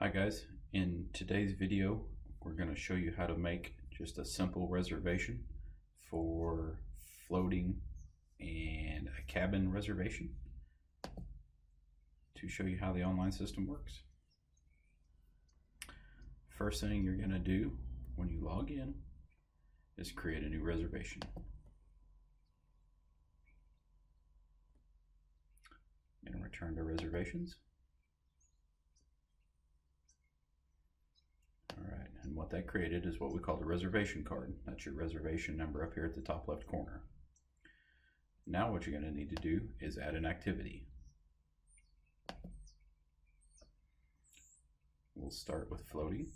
Hi guys, in today's video we're going to show you how to make just a simple reservation for floating and a cabin reservation to show you how the online system works. First thing you're going to do when you log in is create a new reservation. I'm going to return to reservations. Alright, and what that created is what we call the reservation card. That's your reservation number up here at the top left corner. Now what you're going to need to do is add an activity. We'll start with floating.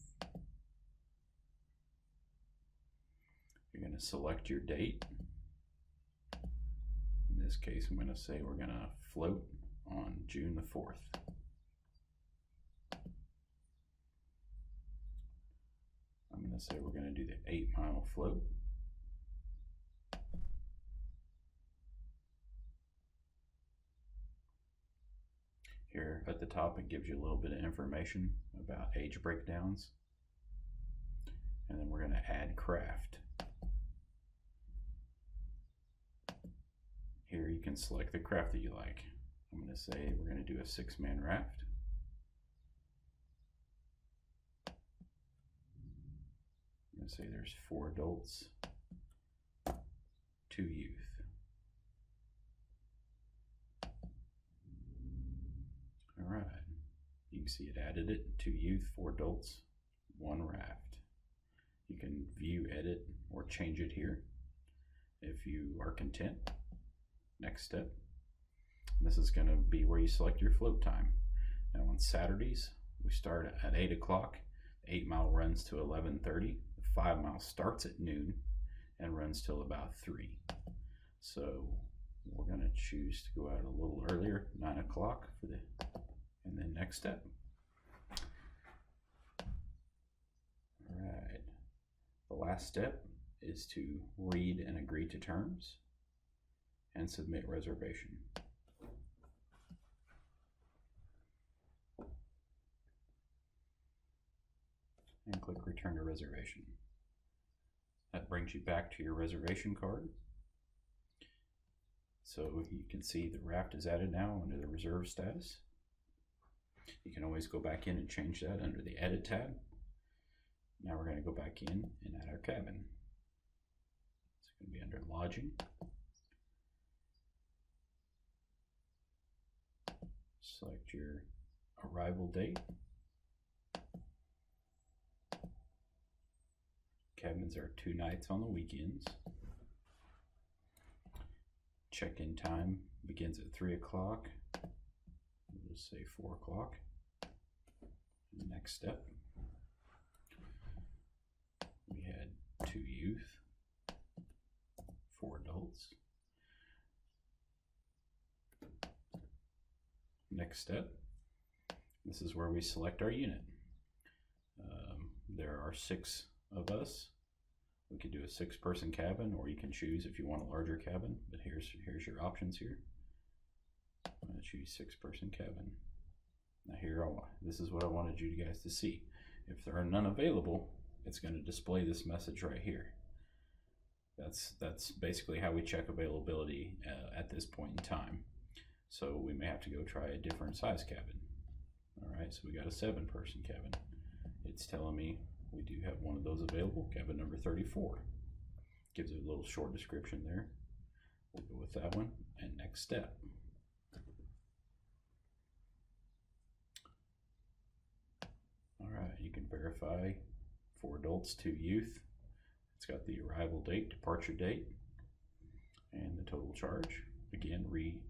You're going to select your date. In this case, I'm going to say we're going to float on June the 4th. I'm going to say we're going to do the 8-mile float. Here at the top it gives you a little bit of information about age breakdowns. And then we're going to add craft. Here you can select the craft that you like. I'm going to say we're going to do a 6-man raft. I'm going to say there's 4 adults, 2 youth. Alright, you can see it added it, 2 youth, 4 adults, 1 raft. You can view, edit, or change it here if you are content. Next step. This is going to be where you select your float time. Now on Saturdays, we start at 8 o'clock. 8-mile runs to 11:30. The 5-mile starts at noon and runs till about 3. So we're going to choose to go out a little earlier, 9 o'clock for the, and then next step. All right. The last step is to read and agree to terms and submit reservation. And click return to reservation. That brings you back to your reservation card. So you can see the raft is added now under the reserve status. You can always go back in and change that under the edit tab. Now we're going to go back in and add our cabin. It's going to be under lodging. Select your arrival date. Cabins are 2 nights on the weekends. Check-in time begins at 3 o'clock. We'll just say 4 o'clock. Next step. We had 2 youth, 4 adults. Next step. This is where we select our unit. There are 6 of us. We could do a 6-person cabin, or you can choose if you want a larger cabin, but here's your options here. I'm going to choose 6-person cabin. Now this is what I wanted you guys to see. If there are none available, it's going to display this message right here. That's basically how we check availability at this point in time. So we may have to go try a different size cabin. All right, so we got a 7-person cabin. It's telling me we do have one of those available, cabin number 34. Gives it a little short description there. We'll go with that one. And next step. All right, you can verify 4 adults, 2 youth. It's got the arrival date, departure date, and the total charge. Again, read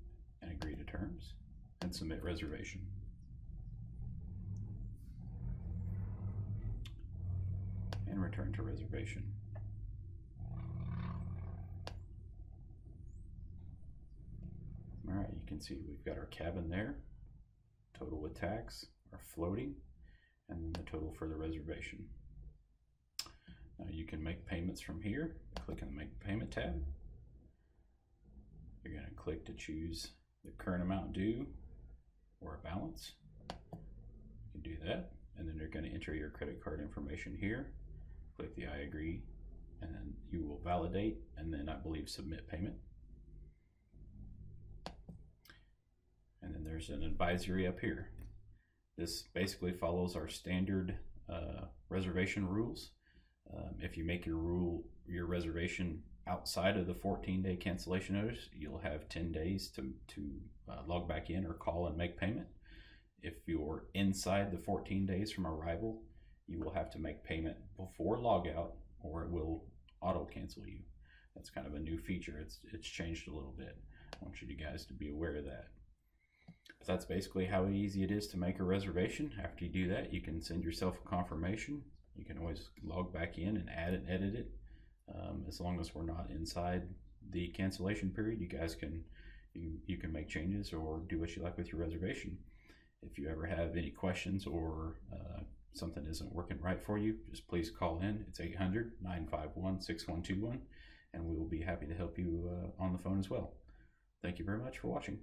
and agree to terms and submit reservation. And return to reservation. All right, you can see we've got our cabin there, total with tax, our floating, and then the total for the reservation. Now you can make payments from here. Click on the Make Payment tab. You're going to click to choose the current amount due or a balance. You can do that. and then you're going to enter your credit card information here. Click the I agree, and then you will validate, and then I believe submit payment. And then there's an advisory up here. This basically follows our standard reservation rules. If you make your reservation outside of the 14-day cancellation notice, you'll have 10 days to log back in or call and make payment. If you're inside the 14 days from arrival, you will have to make payment before logout, or it will auto cancel you. That's kind of a new feature. It's changed a little bit. I want you guys to be aware of that. So that's basically how easy it is to make a reservation. After you do that, you can send yourself a confirmation. You can always log back in and add and edit it. As long as we're not inside the cancellation period, you guys can you can make changes or do what you like with your reservation. If you ever have any questions or something isn't working right for you, just please call in. It's 800-951-6121, and we will be happy to help you on the phone as well. Thank you very much for watching.